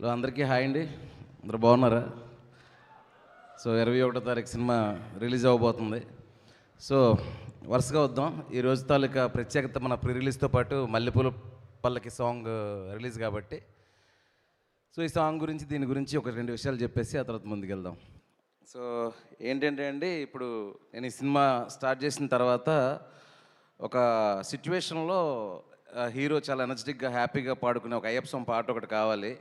Hello అందరికీ hi అండి. అందరూ బాగున్నారా? సో 21వ తారీఖు సినిమా రిలీజ్ అవ్వబోతుంది. సో వరుసగా వద్దాం. ఈ రోజు తాలూకా ప్రత్యేకత మన ప్రీ రిలీజ్తో పాటు మల్లెపూల పల్లకి సాంగ్ రిలీజ్ కాబట్టి సో ఈ సాంగ్ గురించి దీని గురించి ఒక రెండు విషయాలు చెప్పేసి ఆ తర్వాత ముందుకెళ్దాం. సో ఏంటంటే అండి, ఇప్పుడు నేను ఈ సినిమా స్టార్ట్ చేసిన తర్వాత ఒక సిచ్యువేషన్లో హీరో చాలా ఎనర్జెటిక్గా హ్యాపీగా పాడుకునే ఒక అయ్యప్ప సాంగ్ పాట ఒకటి కావాలి.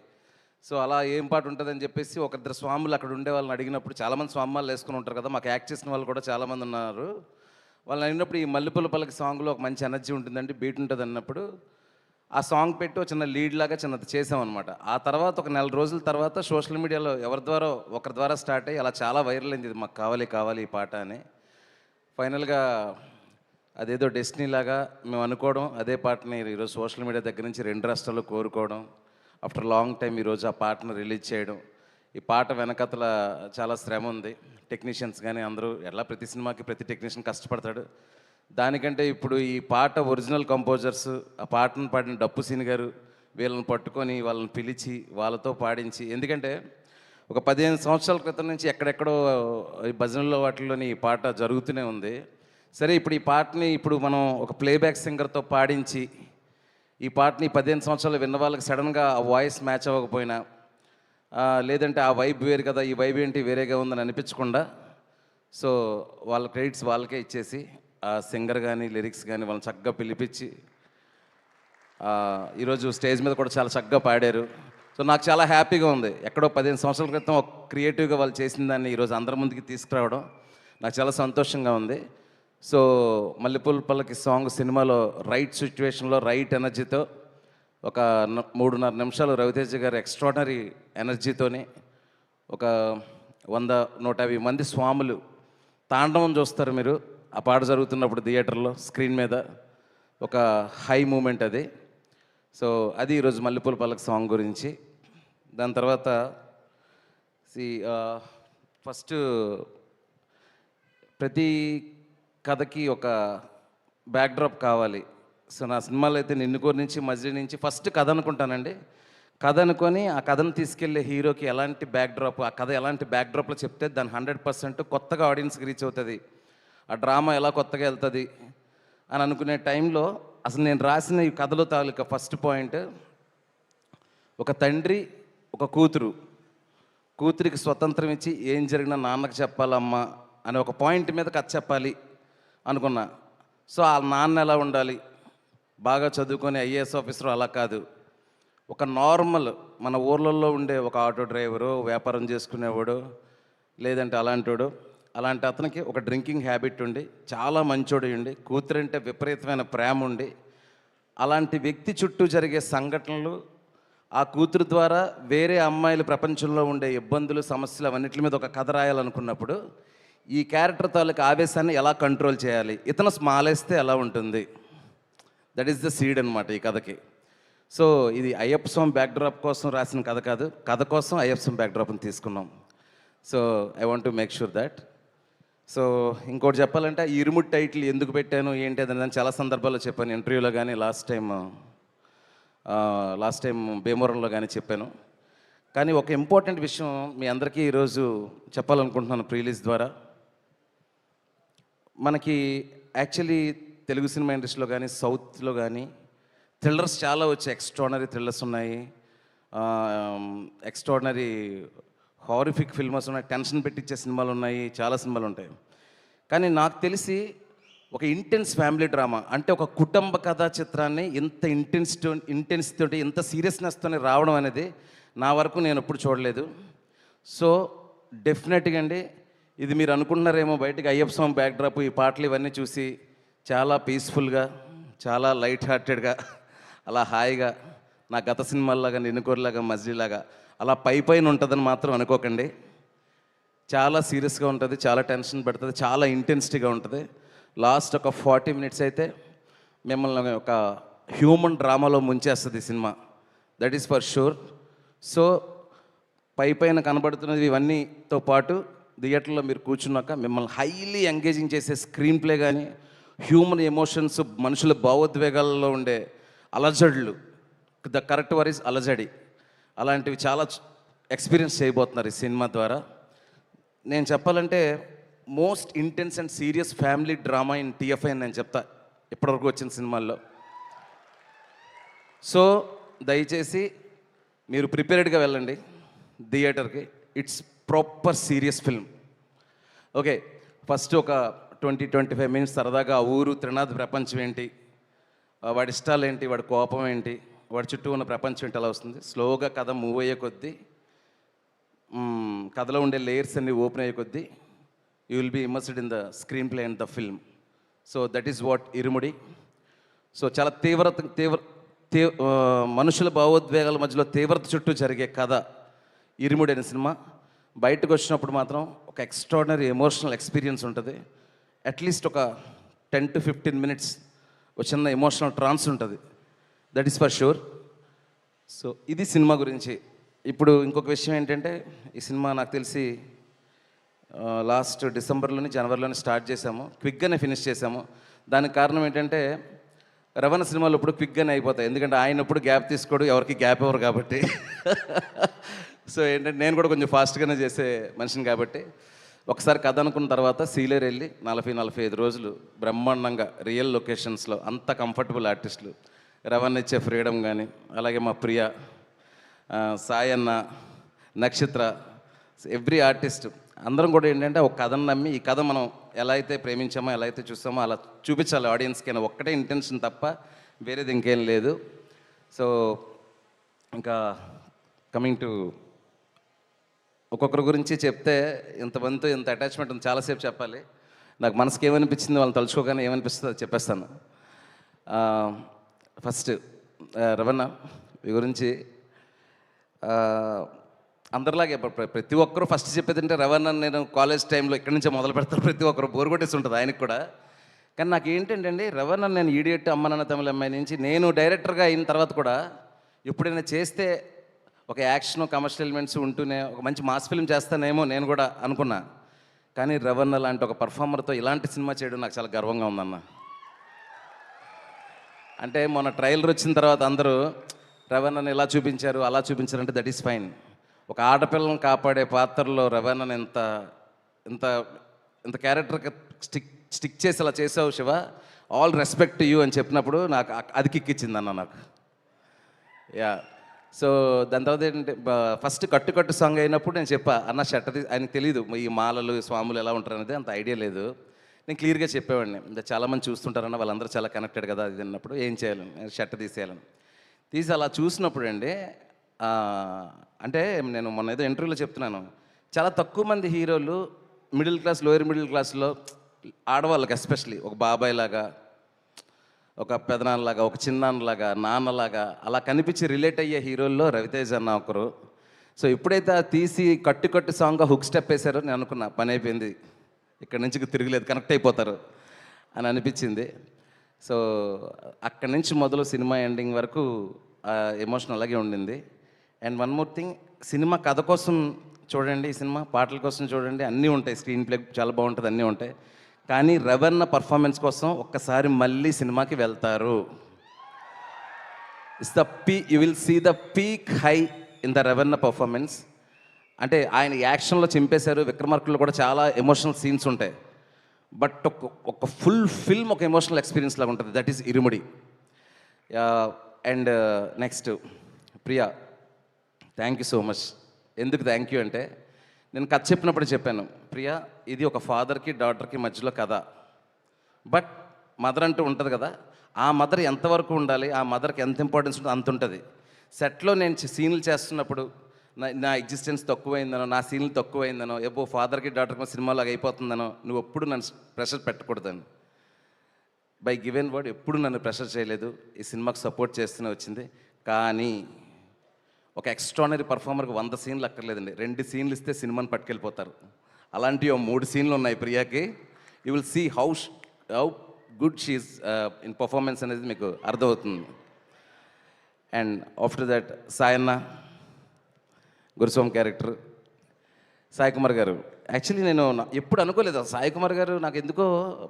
సో అలా ఏం పాట ఉంటుందని చెప్పేసి ఒకరిద్దరు స్వాములు అక్కడ ఉండే వాళ్ళని అడిగినప్పుడు, చాలామంది స్వామాలు వేసుకుని ఉంటారు కదా, మాకు యాక్ట్ చేసిన వాళ్ళు కూడా చాలామంది ఉన్నారు. వాళ్ళని అడిగినప్పుడు ఈ మల్లెపూల పల్లకి సాంగ్లో ఒక మంచి ఎనర్జీ ఉంటుందండి, బీట్ ఉంటుంది అన్నప్పుడు ఆ సాంగ్ పెట్టి చిన్న లీడ్ లాగా చిన్నది చేసామన్నమాట. ఆ తర్వాత ఒక నెల రోజుల తర్వాత సోషల్ మీడియాలో ఒకరి ద్వారా స్టార్ట్ అయ్యి అలా చాలా వైరల్ అయింది, ఇది మాకు కావాలి కావాలి ఈ పాట అని. ఫైనల్గా అదేదో డెస్టినీ లాగా మేము అనుకోవడం, అదే పాటని ఈరోజు సోషల్ మీడియా దగ్గర నుంచి 2 రాష్ట్రాల్లో కోరుకోవడం, ఆఫ్టర్ లాంగ్ టైం ఈరోజు ఆ పాటను రిలీజ్ చేయడం. ఈ పాట వెనకతల చాలా శ్రమ ఉంది. టెక్నీషియన్స్ కానీ అందరూ, ఎలా ప్రతి సినిమాకి ప్రతి టెక్నీషియన్ కష్టపడతాడు. దానికంటే ఇప్పుడు ఈ పాట ఒరిజినల్ కంపోజర్స్, ఆ పాటను పాడిన డప్పు సీని గారు, వీళ్ళని పట్టుకొని వాళ్ళని పిలిచి వాళ్ళతో పాడించి, ఎందుకంటే ఒక 15 సంవత్సరాల క్రితం నుంచి ఎక్కడెక్కడో ఈ భజనల్లో వాటిల్లోని ఈ పాట జరుగుతూనే ఉంది. సరే, ఇప్పుడు ఈ పాటని మనం ఒక ప్లేబ్యాక్ సింగర్తో పాడించి ఈ పాటని 15 సంవత్సరాలు విన్న వాళ్ళకి సడన్గా ఆ వాయిస్ మ్యాచ్ అవ్వకపోయినా, లేదంటే ఆ వైబ్ వేరు కదా, ఈ వైబ్ ఏంటి వేరేగా ఉందని అనిపించకుండా, సో వాళ్ళ క్రెడిట్స్ వాళ్ళకే ఇచ్చేసి ఆ సింగర్ కానీ లిరిక్స్ కానీ వాళ్ళని చక్కగా పిలిపించి ఈరోజు స్టేజ్ మీద కూడా చాలా చక్కగా పాడారు. సో నాకు చాలా హ్యాపీగా ఉంది. ఎక్కడో 15 సంవత్సరాల క్రితం ఒక క్రియేటివ్గా వాళ్ళు చేసిన దాన్ని ఈరోజు అందరి ముందుకి తీసుకురావడం నాకు చాలా సంతోషంగా ఉంది. సో మల్లెపూల పల్లకి సాంగ్ సినిమాలో రైట్ సిచ్యువేషన్లో రైట్ ఎనర్జీతో ఒక 3.5 నిమిషాలు రవితేజ గారు ఎక్స్ట్రాడనరీ ఎనర్జీతోని ఒక 100-150 మంది స్వాములు తాండవం చూస్తారు మీరు ఆ పాట జరుగుతున్నప్పుడు థియేటర్లో స్క్రీన్ మీద. ఒక హై మూమెంట్ అది. సో అది ఈరోజు మల్లెపూల పల్లకి సాంగ్ గురించి. దాని తర్వాత ఫస్ట్ ప్రతి కథకి ఒక బ్యాక్డ్రాప్ కావాలి. సో నా సినిమాలో అయితే నిన్ను కోరి నుంచి, మజిలీ నుంచి ఫస్ట్ కథ అనుకుంటానండి. కథ అనుకొని ఆ కథను తీసుకెళ్లే హీరోకి ఎలాంటి బ్యాక్డ్రాప్, ఆ కథ ఎలాంటి బ్యాక్డ్రాప్లో చెప్తే దాన్ని 100% కొత్తగా ఆడియన్స్కి రీచ్ అవుతుంది, ఆ డ్రామా ఎలా కొత్తగా వెళ్తుంది అని అనుకునే టైంలో అసలు నేను రాసిన ఈ కథలో తాలూకా ఫస్ట్ పాయింట్, ఒక తండ్రి ఒక కూతురికి స్వతంత్రం ఇచ్చి ఏం జరిగినా నాన్నకు చెప్పాలమ్మా అనే ఒక పాయింట్ మీద కథ చెప్పాలి అనుకున్నా. సో ఆ నాన్న ఎలా ఉండాలి, బాగా చదువుకొని ఐఏఎస్ ఆఫీసర్ అలా కాదు, ఒక నార్మల్ మన ఊర్లలో ఉండే ఒక ఆటో డ్రైవరు, వ్యాపారం చేసుకునేవాడు, లేదంటే అలాంటి అతనికి ఒక డ్రింకింగ్ హ్యాబిట్ ఉండి చాలా మంచోడు ఉండి కూతురంటే విపరీతమైన ప్రేమ ఉండి, అలాంటి వ్యక్తి చుట్టూ జరిగే సంఘటనలు, ఆ కూతురు ద్వారా వేరే అమ్మాయిలు ప్రపంచంలో ఉండే ఇబ్బందులు, సమస్యలు అవన్నిటి మీద ఒక కథ రాయాలనుకున్నప్పుడు ఈ క్యారెక్టర్ తాలూకు ఆవేశాన్ని ఎలా కంట్రోల్ చేయాలి, ఇతను స్మాలేస్తే ఎలా ఉంటుంది, దట్ ఈస్ ద సీడ్ అనమాట ఈ కథకి. సో ఇది అయ్యప్ప స్వామి బ్యాక్డ్రాప్ కోసం రాసిన కథ కాదు, కథ కోసం అయ్యప్ప స్వామి బ్యాక్డ్రాప్ని తీసుకున్నాం. So I want to make sure that. So ఇంకోటి చెప్పాలంటే ఈ ఇరుముడి టైటిల్ ఎందుకు పెట్టాను ఏంటి అని నేను చాలా సందర్భాల్లో చెప్పాను, ఇంటర్వ్యూలో కానీ లాస్ట్ టైం భీమవరంలో కానీ చెప్పాను. కానీ ఒక ఇంపార్టెంట్ విషయం మీ అందరికీ ఈరోజు చెప్పాలనుకుంటున్నాను ప్రీ రిలీజ్ ద్వారా. మనకి యాక్చువల్లీ తెలుగు సినిమా ఇండస్ట్రీలో కానీ సౌత్లో కానీ థ్రిల్లర్స్ చాలా వచ్చాయి, ఎక్స్ట్రాడనరీ థ్రిల్లర్స్ ఉన్నాయి, ఎక్స్ట్రాడనరీ హారిఫిక్ ఫిల్మ్స్ ఉన్నాయి, టెన్షన్ పెట్టించే సినిమాలు ఉన్నాయి, చాలా సినిమాలు ఉంటాయి. కానీ నాకు తెలిసి ఒక ఇంటెన్స్ ఫ్యామిలీ డ్రామా అంటే ఒక కుటుంబ కథా చిత్రాన్ని ఇంత ఇంటెన్స్ తోటి ఇంత సీరియస్నెస్తో రావడం అనేది నా వరకు నేను ఎప్పుడు చూడలేదు. సో డెఫినెట్గా అండి, ఇది మీరు అనుకుంటున్నారేమో బయటకు అయ్యప్ప స్వామి బ్యాక్డ్రాప్ ఈ పాటలు ఇవన్నీ చూసి చాలా పీస్ఫుల్గా, చాలా లైట్ హార్టెడ్గా, అలా హాయిగా నా గత సినిమాల్లాగా, నిన్ను కోరిలాగా, మజిలీలాగా అలా పైన ఉంటుందని మాత్రం అనుకోకండి. చాలా సీరియస్గా ఉంటుంది, చాలా టెన్షన్ పెడుతుంది, చాలా ఇంటెన్సిటీగా ఉంటుంది. లాస్ట్ ఒక 40 minutes అయితే మిమ్మల్ని ఒక హ్యూమన్ డ్రామాలో ముంచేస్తుంది ఈ cinema, that is for sure. So పైన కనబడుతున్నది ఇవన్నీతో పాటు థియేటర్లో మీరు కూర్చున్నాక మిమ్మల్ని హైలీ ఎంగేజింగ్ చేసే స్క్రీన్ ప్లే కానీ, హ్యూమన్ ఎమోషన్స్, మనుషుల భావోద్వేగాల్లో ఉండే అలజడులు, ద కరెక్ట్ వర్ ఈజ్ అలజడి, అలాంటివి చాలా ఎక్స్పీరియన్స్ చేయబోతున్నారు ఈ సినిమా ద్వారా. నేను చెప్పాలంటే most intense and serious family drama in TFI అని నేను చెప్తా ఇప్పటివరకు వచ్చిన సినిమాల్లో. సో దయచేసి మీరు ప్రిపేర్డ్గా వెళ్ళండి థియేటర్కి. It's proper serious film. Okay, first ఒక 20-25 మినిట్స్ సరదాగా ఆ ఊరు త్రినాథ్ ప్రపంచం ఏంటి, వాడి ఇష్టాలు ఏంటి, వాడి కోపం ఏంటి, వాడి చుట్టూ ఉన్న ప్రపంచం ఏంటి అలా వస్తుంది. స్లోగా కథ మూవ్ అయ్యే కొద్దీ, కథలో ఉండే లేయర్స్ అన్ని ఓపెన్ అయ్యే కొద్దీ you will be immersed in the screenplay and the film. So that is what Irumudi. సో చాలా మనుషుల భావోద్వేగాల మధ్యలో తీవ్రత చుట్టూ జరిగే కథ ఇరుముడి అనే సినిమా. బయటకు వచ్చినప్పుడు మాత్రం ఒక ఎక్స్ట్రాడినరీ ఎమోషనల్ ఎక్స్పీరియన్స్ ఉంటుంది. అట్లీస్ట్ ఒక 10-15 మినిట్స్ ఒక చిన్న ఎమోషనల్ ట్రాన్స్ ఉంటుంది. That is for sure. So ఇది సినిమా గురించి. ఇప్పుడు ఇంకొక విషయం ఏంటంటే, ఈ సినిమా నాకు తెలిసి లాస్ట్ డిసెంబర్లోని జనవరిలోని స్టార్ట్ చేసాము, క్విక్గానే ఫినిష్ చేసాము. దానికి కారణం ఏంటంటే, రవణ సినిమాలు ఇప్పుడు క్విక్గానే అయిపోతాయి, ఎందుకంటే ఆయన ఇప్పుడు గ్యాప్ తీసుకోడు, ఎవరికి గ్యాప్ ఇవ్వరు కాబట్టి. సో ఏంటంటే నేను కూడా కొంచెం ఫాస్ట్గానే చేసే మనిషిని కాబట్టి, ఒకసారి కథ అనుకున్న తర్వాత సీలేరు వెళ్ళి 40-45 రోజులు బ్రహ్మాండంగా రియల్ లొకేషన్స్లో అంత కంఫర్టబుల్ ఆర్టిస్టులు, రవణ ఇచ్చే ఫ్రీడమ్ కానీ, అలాగే మా ప్రియ, సాయి అన్న, నక్షత్ర, ఎవ్రీ ఆర్టిస్ట్ అందరం కూడా ఏంటంటే ఒక కథను నమ్మి ఈ కథ మనం ఎలా అయితే ప్రేమించామో, ఎలా అయితే చూస్తామో అలా చూపించాలి ఆడియన్స్కి అని ఒక్కటే ఇంటెన్షన్ తప్ప వేరేది ఇంకేం లేదు. సో ఇంకా కమింగ్ టు ఒక్కొక్కరి గురించి చెప్తే ఇంతమందితో ఇంత అటాచ్మెంట్ ఉంది, చాలాసేపు చెప్పాలి. నాకు మనసుకి ఏమనిపించింది వాళ్ళని తలుచుకోగానే ఏమనిపిస్తుందో అది చెప్పేస్తాను. ఫస్ట్ రవణ మీ గురించి అందరిలాగే ప్రతి ఒక్కరూ ఫస్ట్ చెప్పేది అంటే రవణ నేను కాలేజ్ టైంలో ఇక్కడి నుంచే మొదలు పెడతాను, ప్రతి ఒక్కరు బోర్ కొట్టేసి ఉంటుంది ఆయనకు కూడా. కానీ నాకు ఏంటంటే అండి, రవణ నేను ఈడియట్, అమ్మ నాన్న తమిళ అమ్మాయి నుంచి నేను డైరెక్టర్గా అయిన తర్వాత కూడా ఎప్పుడైనా చేస్తే ఒక యాక్షన్ కమర్షియల్ ఎలిమెంట్స్ ఉంటూనే ఒక మంచి మాస్ ఫిల్మ్ చేస్తానేమో నేను కూడా అనుకున్నా. కానీ రవణ లాంటి ఒక పర్ఫార్మర్తో ఇలాంటి సినిమా చేయడం నాకు చాలా గర్వంగా ఉందన్న. అంటే మొన్న ట్రైలర్ వచ్చిన తర్వాత అందరూ రవణని ఇలా చూపించారు అలా చూపించారు అంటే దట్ ఈస్ ఫైన్. ఒక ఆడపిల్లని కాపాడే పాత్రలో రవణని ఇంత ఇంత ఇంత క్యారెక్టర్కి స్టిక్ చేసి అలా చేసావు శివ, ఆల్ రెస్పెక్ట్ యూ అని చెప్పినప్పుడు నాకు అది కిక్కిచ్చింది అన్న నాకు. యా. సో దాని తర్వాత ఏంటంటే ఫస్ట్ కట్టు సాంగ్ అయినప్పుడు నేను చెప్పా అన్న షర్ట్ ఆయనకు తెలియదు ఈ మాలలు స్వాములు ఎలా ఉంటారు అనేది అంత ఐడియా లేదు. నేను క్లియర్గా చెప్పేవాడిని, చాలామంది చూస్తుంటారన్న వాళ్ళందరూ చాలా కనెక్టెడ్ కదా అది అన్నప్పుడు ఏం చేయాలని షర్ట్ తీసేయాలని తీసి అలా చూసినప్పుడు అండి, అంటే నేను మొన్న ఏదో ఇంటర్వ్యూలో చెప్తున్నాను, చాలా తక్కువ మంది హీరోలు మిడిల్ క్లాస్ లోయర్ మిడిల్ క్లాస్లో ఆడవాళ్ళకి ఎస్పెషలీ ఒక బాబాయ్ లాగా, ఒక పెదనాన్నలాగా, ఒక చిన్నాన్నలాగా, నాన్నలాగా అలా కనిపించి రిలేట్ అయ్యే హీరోల్లో రవితేజ అన్న ఒకరు. సో ఎప్పుడైతే తీసి కట్టు సాంగ్గా హుక్ స్టెప్ వేశారో నేను అనుకున్నా పని అయిపోయింది, ఇక్కడ నుంచి తిరగలేదు, కనెక్ట్ అయిపోతారు అని అనిపించింది. సో అక్కడి నుంచి మొదలు సినిమా ఎండింగ్ వరకు ఎమోషన్ అలాగే ఉండింది. And one more thing, cinema కథ కోసం చూడండి, ఈ సినిమా పాటల కోసం చూడండి, అన్నీ ఉంటాయి, స్క్రీన్ ప్లే చాలా బాగుంటుంది, అన్నీ ఉంటాయి. కానీ రవణ పర్ఫార్మెన్స్ కోసం ఒక్కసారి మళ్ళీ సినిమాకి వెళ్తారు. You will see the peak high in the రవణ పర్ఫార్మెన్స్. అంటే ఆయన యాక్షన్లో చింపేశారు, విక్రమార్కుల్లో కూడా చాలా ఎమోషనల్ సీన్స్ ఉంటాయి, బట్ ఒక ఫుల్ ఫిల్మ్ ఒక ఎమోషనల్ ఎక్స్పీరియన్స్ లాగా ఉంటుంది. That is Irumudi. And next Priya, thank you so much. ఎందుకు థ్యాంక్ యూ అంటే, నేను కథ చెప్పినప్పుడు చెప్పాను, ప్రియా ఇది ఒక ఫాదర్కి డాటర్కి మధ్యలో కథ, బట్ మదర్ అంటూ ఉంటుంది కదా, ఆ మదర్ ఎంతవరకు ఉండాలి, ఆ మదర్కి ఎంత ఇంపార్టెన్స్ ఉంటుందో అంత ఉంటుంది. సెట్లో నేను సీన్లు చేస్తున్నప్పుడు నా ఎగ్జిస్టెన్స్ తక్కువైందనో, నా సీన్లు తక్కువైందనో, ఎప్పుడో ఫాదర్కి డాటర్కి సినిమాలాగా అయిపోతుందనో నువ్వు ఎప్పుడు నన్ను ప్రెషర్ పెట్టకూడదని బై గివెన్ వర్డ్ ఎప్పుడు నన్ను ప్రెషర్ చేయలేదు. ఈ సినిమాకి సపోర్ట్ చేస్తూనే వచ్చింది. కానీ ఒక ఎక్స్ట్రానరీ పర్ఫార్మర్కి 100 సీన్లు అక్కర్లేదండి, 2 సీన్లు ఇస్తే సినిమాని పట్టుకెళ్ళిపోతారు. అలాంటివి 3 సీన్లు ఉన్నాయి ప్రియాకి. You will see how good she is in performance అనేది మీకు అర్థమవుతుంది. And after that Sayanna, Guruswamy character, Sai Kumar garu. Actually నేను ఎప్పుడు అనుకోలేదు సాయి కుమార్ గారు, నాకు ఎందుకో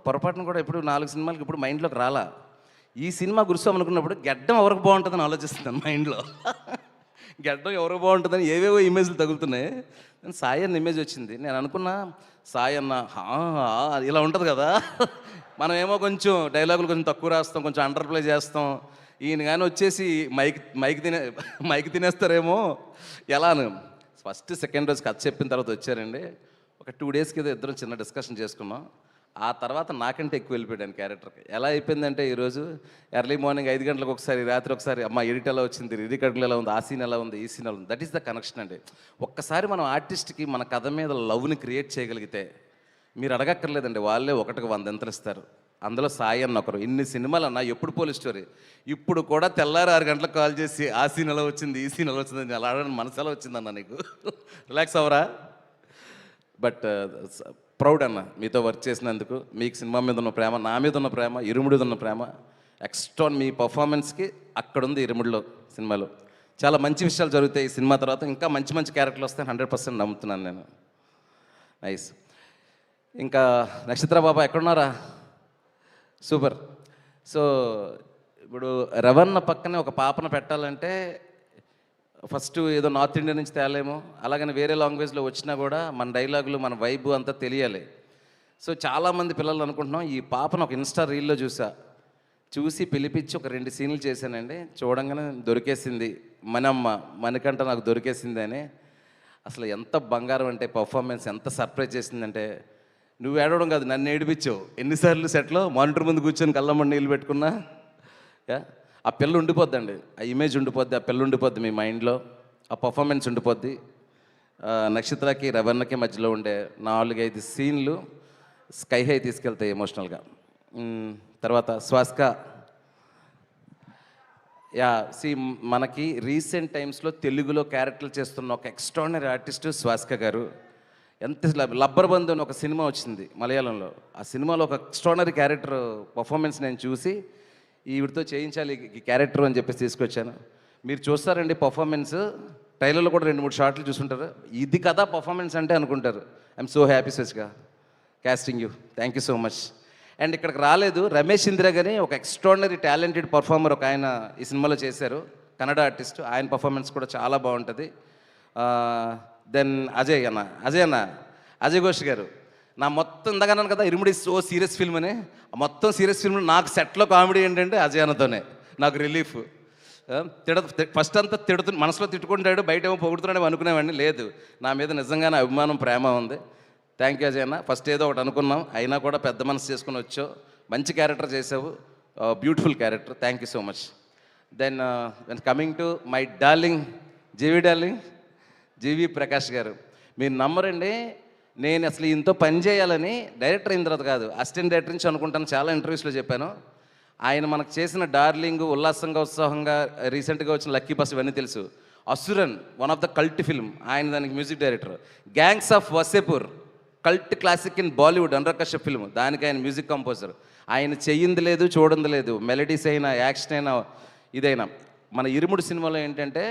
పొరపాటును కూడా ఎప్పుడు 4 సినిమాలకు ఇప్పుడు మైండ్లోకి రాలా. ఈ సినిమా గురుస్వామి అనుకున్నప్పుడు గెడ్డం ఎవరికి బాగుంటుందని ఆలోచిస్తున్నాను మైండ్లో. గడ్డం ఎవరో బాగుంటుందని ఏవేవో ఇమేజ్లు తగులుతున్నాయి. నేను సాయి అన్న ఇమేజ్ వచ్చింది. నేను అనుకున్నా సాయి అన్న ఇలా ఉంటుంది కదా, మనం ఏమో కొంచెం డైలాగులు కొంచెం తక్కువ రాస్తాం, కొంచెం అండర్ ప్లే చేస్తాం. ఈయన కానీ వచ్చేసి మైక్ తినేస్తారేమో ఎలాను. ఫస్ట్ సెకండ్ రోజు కథ చెప్పిన తర్వాత వచ్చారండి. ఒక 2 డేస్కి ఏదో ఇద్దరం చిన్న డిస్కషన్ చేసుకున్నాం. ఆ తర్వాత నాకంటే ఎక్కువ వెళ్ళిపోయాను క్యారెక్టర్కి. ఎలా అయిపోయిందంటే ఈరోజు ఎర్లీ మార్నింగ్ 5 గంటలకు ఒకసారి, రాత్రి ఒకసారి, అమ్మ ఎడిట్ ఎలా వచ్చింది, రికార్డులు ఎలా ఉంది, ఆ సీన్ ఎలా ఉంది, ఈ సీన్ ఎలా ఉంది. దట్ ఈస్ ద కనెక్షన్ అండి. ఒక్కసారి మనం ఆర్టిస్ట్కి మన కథ మీద లవ్ని క్రియేట్ చేయగలిగితే మీరు అడగక్కర్లేదండి, వాళ్ళే 1కి 100 ఎంతలు ఇస్తారు. అందులో సాయి అన్న ఒకరు. ఇన్ని సినిమాలు అన్నా ఎప్పుడు పోలీస్ స్టోరీ. ఇప్పుడు కూడా తెల్లారి 6 గంటలకు కాల్ చేసి ఆ సీన్ ఎలా వచ్చింది, ఈ సీన్ ఎలా వచ్చింది, అలా అడగడం మనసు ఎలా వచ్చిందన్న నీకు. రిలాక్స్ అవరా. బట్ ప్రౌడ్ అన్న మీతో వర్క్ చేసినందుకు. మీకు సినిమా మీద ఉన్న ప్రేమ, నా మీద ఉన్న ప్రేమ, ఇరుముడి ఉన్న ప్రేమ ఎక్స్ట్రా. మీ పర్ఫార్మెన్స్కి అక్కడుంది ఇరుముడిలో సినిమాలో. చాలా మంచి విషయాలు జరుగుతాయి ఈ సినిమా తర్వాత. ఇంకా మంచి మంచి క్యారెక్టర్లు వస్తాయని 100% నమ్ముతున్నాను నేను. నైస్. ఇంకా నక్షత్ర బాబా ఎక్కడున్నారా? సూపర్. సో ఇప్పుడు రవణ పక్కనే ఒక పాపను పెట్టాలంటే ఫస్ట్ ఏదో నార్త్ ఇండియా నుంచి తేలేమో, అలాగని వేరే లాంగ్వేజ్లో వచ్చినా కూడా మన డైలాగులు, మన వైబు అంతా తెలియాలి. సో చాలామంది పిల్లలు అనుకుంటున్నాం. ఈ పాపను ఒక ఇన్స్టా రీల్లో చూసి పిలిపించి ఒక 2 సీన్లు చేశానండి. చూడంగానే దొరికేసింది మణికంఠ నాకు దొరికేసింది అని. అసలు ఎంత బంగారం అంటే పర్ఫార్మెన్స్, ఎంత సర్ప్రైజ్ చేసిందంటే, నువ్వు ఏడవడం కాదు నన్ను ఏడిపించావు. ఎన్నిసార్లు సెట్లో మానిటర్ ముందు కూర్చొని కళ్ళమ్మడి నీళ్ళు పెట్టుకున్నా. ఆ పిల్ల ఉండిపోద్దండి, ఆ ఇమేజ్ ఉండిపోద్ది, ఆ పిల్ల ఉండిపోద్ది మీ మైండ్లో, ఆ పర్ఫార్మెన్స్ ఉండిపోద్ది. నక్షత్రకి రవణకి మధ్యలో ఉండే 4-5 సీన్లు స్కై హై తీసుకెళ్తాయి ఎమోషనల్గా. తర్వాత స్వాస్క. మనకి రీసెంట్ టైమ్స్లో తెలుగులో క్యారెక్టర్లు చేస్తున్న ఒక ఎక్స్ట్రాడినరీ ఆర్టిస్టు స్వాస్క గారు. ఎంత లబ్బర్ బంధు అని ఒక సినిమా వచ్చింది మలయాళంలో. ఆ సినిమాలో ఒక ఎక్స్ట్రాడినరీ క్యారెక్టర్ పర్ఫార్మెన్స్ నేను చూసి ఈవిడితో చేయించాలి ఈ క్యారెక్టర్ అని చెప్పేసి తీసుకొచ్చాను. మీరు చూస్తారండి పర్ఫార్మెన్స్, ట్రైలర్లో కూడా 2-3 షార్ట్లు చూసుంటారు. ఇది కదా పర్ఫార్మెన్స్ అంటే అనుకుంటారు. ఐఎమ్ సో హ్యాపీ సచ్గా casting you. Thank you so much. And ఇక్కడికి రాలేదు రమేష్ ఇందిరా గాని, ఒక ఎక్స్ట్రాడినరీ టాలెంటెడ్ పర్ఫార్మర్ ఒక ఆయన ఈ సినిమాలో చేశారు, కన్నడ ఆర్టిస్ట్. ఆయన పర్ఫార్మెన్స్ కూడా చాలా బాగుంటుంది. దెన్ అజయ్ ఘోష్ గారు. నా మొత్తం ఇందాకన్నాను కదా ఇరుముడి సో సీరియస్ ఫిల్మ్ అని, మొత్తం సీరియస్ ఫిల్మ్ నాకు సెట్లో కామెడీ ఏంటంటే అజయ్ అన్నతోనే నాకు రిలీఫ్. ఫస్ట్ అంతా మనసులో తిట్టుకుంటాడు, బయట ఏమో పొగుడుతున్నాడు అనుకునేవాడిని. లేదు, నా మీద నిజంగానే అభిమానం, ప్రేమ ఉంది. థ్యాంక్ యూ అజయ్ అన్న. ఫస్ట్ ఏదో ఒకటి అనుకున్నాం, అయినా కూడా పెద్ద మనసు చేసుకుని వచ్చావు. మంచి క్యారెక్టర్ చేసావు, beautiful character. Thank you so much. Then coming to my darling GV Prakash garu. మీరు నమ్మరండి, నేను అసలు ఇంతో పని చేయాలని డైరెక్టర్ అయిన తర్వాత కాదు, అసిస్టెంట్ డైరెక్టర్ నుంచి అనుకుంటాను. చాలా ఇంటర్వ్యూస్లో చెప్పాను. ఆయన మనకు చేసిన డార్లింగ్, ఉల్లాసంగా ఉత్సాహంగా, రీసెంట్గా వచ్చిన లక్కీ బస్, ఇవన్నీ తెలుసు. Asuran, one of the cult film, ఆయన దానికి music director. Gangs of Wasseypur, cult classic in Bollywood, Anurag Kashyap film, దానికి ఆయన మ్యూజిక్ కంపోజర్. ఆయన చెయ్యింది లేదు, చూడంది లేదు. మెలడీస్ అయినా, యాక్షన్ అయినా, ఇదైనా. మన ఇరుముడు సినిమాలో ఏంటంటే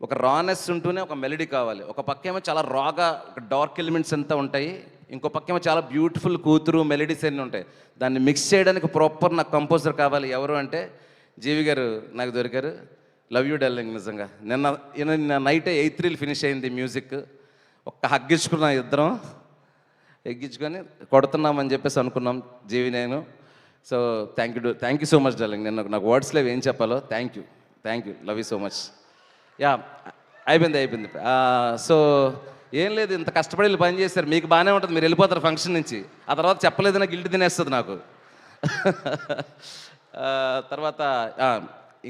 ఒక రానెస్ ఉంటూనే ఒక మెలడీ కావాలి. ఒక పక్కేమో చాలా రాగా ఒక డార్క్ ఎలిమెంట్స్ అంతా ఉంటాయి, ఇంకో పక్కేమో చాలా బ్యూటిఫుల్ కూతురు మెలడీస్ అన్నీ ఉంటాయి. దాన్ని మిక్స్ చేయడానికి ప్రాపర్ నాకు కంపోజర్ కావాలి. ఎవరు అంటే జీవి గారు నాకు దొరికారు. Love you darling. నిజంగా నిన్న నైటే 8 రీల్ ఫినిష్ అయింది మ్యూజిక్. ఒక్క హగ్గించుకున్నాం, ఇద్దరం ఎగ్గించుకొని కొడుతున్నామని చెప్పేసి అనుకున్నాం జీవి నేను. So thank you so much darling. నేను నాకు వర్డ్స్ లేవు ఏం చెప్పాలో. Thank you, love you so much. అయిపోయింది. సో ఏం లేదు, ఇంత కష్టపడి వెళ్ళి పని చేశారు, మీకు బాగానే ఉంటుంది. మీరు వెళ్ళిపోతారు ఫంక్షన్ నుంచి, ఆ తర్వాత చెప్పలేదన్నా గిల్ట్ తినేస్తుంది నాకు. తర్వాత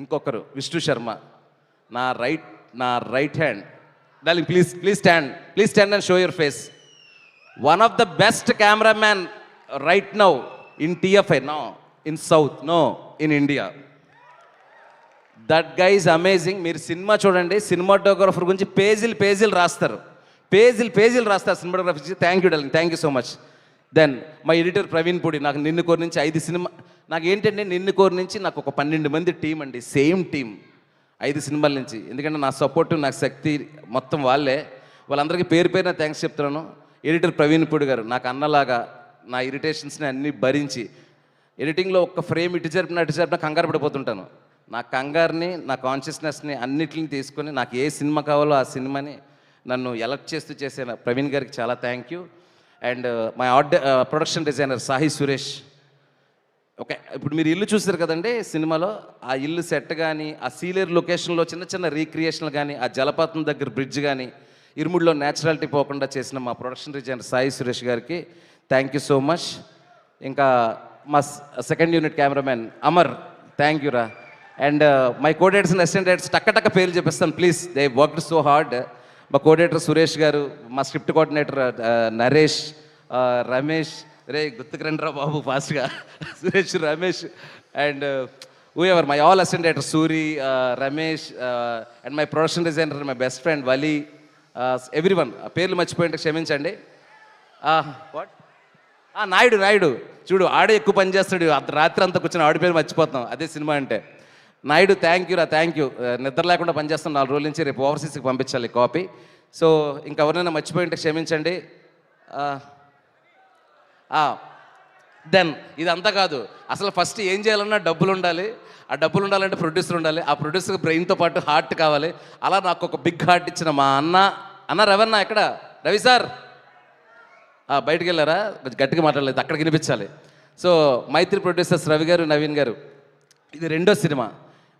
ఇంకొకరు విష్ణు శర్మ, నా right hand. Darling please stand and show your face. One of the best cameraman right now in TFI, no in south, no in India. That guy is amazing. మీరు సినిమా చూడండి, సినిమాటోగ్రాఫర్ గురించి పేజీలు రాస్తారు cinematography. Thank you darling, thank you so much. Then my editor Praveen Pudi. నాకు నిన్ను కోరి నుంచి 5 cinema, నాకు ఏంటంటే నిన్ను కోరి నుంచి నాకు ఒక 12 మంది టీం అండి, సేమ్ టీం 5 సినిమాల నుంచి. ఎందుకంటే నా సపోర్టు, నాకు శక్తి మొత్తం వాళ్ళందరికీ పేరున థ్యాంక్స్ చెప్తున్నాను. ఎడిటర్ ప్రవీణ్ పూడి గారు నాకు అన్నలాగా నా ఇరిటేషన్స్ని అన్నీ భరించి, ఎడిటింగ్లో ఒక్క ఫ్రేమ్ ఇటు జరిపినా కంగారు పడిపోతుంటాను. నా కంగారుని, నా కాన్షియస్నెస్ని అన్నిటిని తీసుకొని నాకు ఏ సినిమా కావాలో ఆ సినిమాని నన్ను ఎలక్ట్ చేస్తూ చేసిన ప్రవీణ్ గారికి చాలా thank you. And my production designer Sahi Suresh. Okay, ఇప్పుడు మీరు ఇల్లు చూసారు కదండి సినిమాలో, ఆ ఇల్లు సెట్ కానీ, ఆ సీలేరు లొకేషన్లో చిన్న చిన్న రీక్రియేషన్లు కానీ, ఆ జలపాతం దగ్గర బ్రిడ్జ్ కానీ, ఇరుముడిలో న్యాచురాలిటీ పోకుండా చేసిన మా ప్రొడక్షన్ డిజైనర్ సాయి సురేష్ గారికి థ్యాంక్ యూ సో మచ్. ఇంకా మా second unit cameraman Amar, thank you రా. And my codirectors and assistant directors టక్క పేర్లు చెప్పేస్తాను please, they worked so hard. మా కోడేటర్ సురేష్ గారు, మా స్క్రిప్ట్ కోఆర్డినేటర్ నరేష్, రమేష్, రే గుర్తుకు రండిరా బాబు ఫాస్ట్గా, Suresh, Ramesh, and ever my all assistant director Suri, Ramesh, and my production designer my best friend Wali, everyone. పేర్లు మర్చిపోయింటే క్షమించండి. వాట్ నాయుడు చూడు, ఆడే ఎక్కువ పని చేస్తాడు, రాత్రి అంతా కూర్చొని ఆడి పేరు మర్చిపోతాం, అదే సినిమా అంటే. నాయుడు థ్యాంక్ యూ రా, థ్యాంక్ యూ. నిద్ర లేకుండా పనిచేస్తాం 4 రోజుల నుంచి, రేపు ఓవర్సీస్కి పంపించాలి కాపీ. సో ఇంకెవరైనా మర్చిపోయింటే క్షమించండి. దెన్ ఇదంతా కాదు, అసలు ఫస్ట్ ఏం చేయాలన్నా డబ్బులు ఉండాలి. ఆ డబ్బులు ఉండాలంటే ప్రొడ్యూసర్ ఉండాలి. ఆ ప్రొడ్యూసర్ బ్రెయిన్తో పాటు హార్ట్ కావాలి. అలా నాకు ఒక బిగ్ హార్ట్ ఇచ్చిన మా అన్న రవన్న, ఎక్కడ రవి సార్? బయటికి వెళ్ళారా? కొంచెం గట్టిగా మాట్లాడలేదు, అక్కడికి వినిపించాలి. సో మైత్రి ప్రొడ్యూసర్స్ రవి గారు, నవీన్ గారు, ఇది 2వ సినిమా.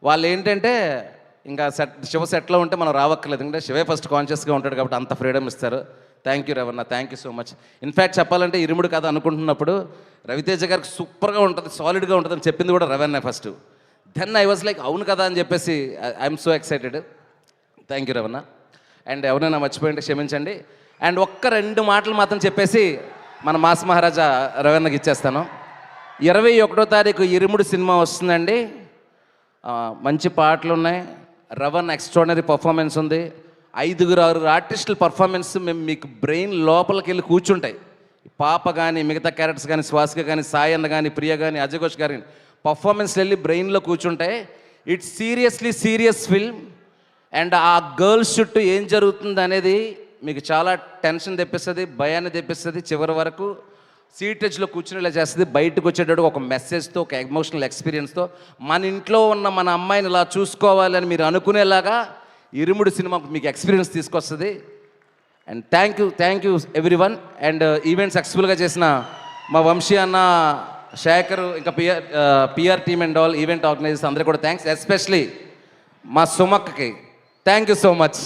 వాళ్ళు ఏంటంటే ఇంకా శివ సెట్లో ఉంటే మనం రావక్కర్లేదు, ఎందుకంటే శివే ఫస్ట్ కాన్షియస్గా ఉంటాడు కాబట్టి అంత ఫ్రీడమ్ ఇస్తారు. Thank you Ravanna, thank you so much. In fact చెప్పాలంటే ఇరుముడు కథ అనుకుంటున్నప్పుడు రవితేజ గారికి సూపర్గా ఉంటుంది, సాలిడ్గా ఉంటుంది అని చెప్పింది కూడా Ravanna first. Then I was like అవును కదా అని చెప్పేసి I'm so excited. Thank you Ravanna. And ఎవరైనా మర్చిపోయింటే క్షమించండి. అండ్ 1-2 మాటలు మాత్రం చెప్పేసి మన మాస్ మహారాజా రవన్నకి ఇచ్చేస్తాను. 21వ తారీఖు ఇరుముడు సినిమా వస్తుందండి. మంచి పాటలు ఉన్నాయి, రవన్ ఎక్స్ట్రాడినరీ పర్ఫార్మెన్స్ ఉంది, 5-6 ఆర్టిస్టుల పర్ఫార్మెన్స్ మేము మీకు బ్రెయిన్ లోపలికి వెళ్ళి కూర్చుంటాయి. పాప కానీ, మిగతా క్యారెక్టర్స్ కానీ, శ్వాసిక కానీ, సాయి అన్న కానీ, ప్రియ కానీ, అజయ్ ఘోష్ గారి పర్ఫార్మెన్స్ వెళ్ళి బ్రెయిన్లో కూర్చుంటాయి. It's seriously serious film. And ఆ గర్ల్స్ చుట్టూ ఏం జరుగుతుంది అనేది మీకు చాలా టెన్షన్ తెప్పిస్తుంది, భయాన్ని తెప్పిస్తుంది. చివరి వరకు సీటేజ్లో కూర్చునేలా చేస్తుంది. బయటకు వచ్చేటప్పుడు ఒక మెసేజ్తో, ఒక ఎమోషనల్ ఎక్స్పీరియన్స్తో మన ఇంట్లో ఉన్న మన అమ్మాయిని ఇలా చూసుకోవాలని మీరు అనుకునేలాగా ఇరుముడు సినిమా మీకు ఎక్స్పీరియన్స్ తీసుకొస్తుంది. And thank you everyone. And event సక్సెస్ఫుల్గా చేసిన మా వంశీ అన్న, శేఖర్, ఇంకా PR team and all event organisers అందరికీ కూడా థ్యాంక్స్. ఎస్పెషలీ మా సుమక్కకి థ్యాంక్ యూ సో మచ్.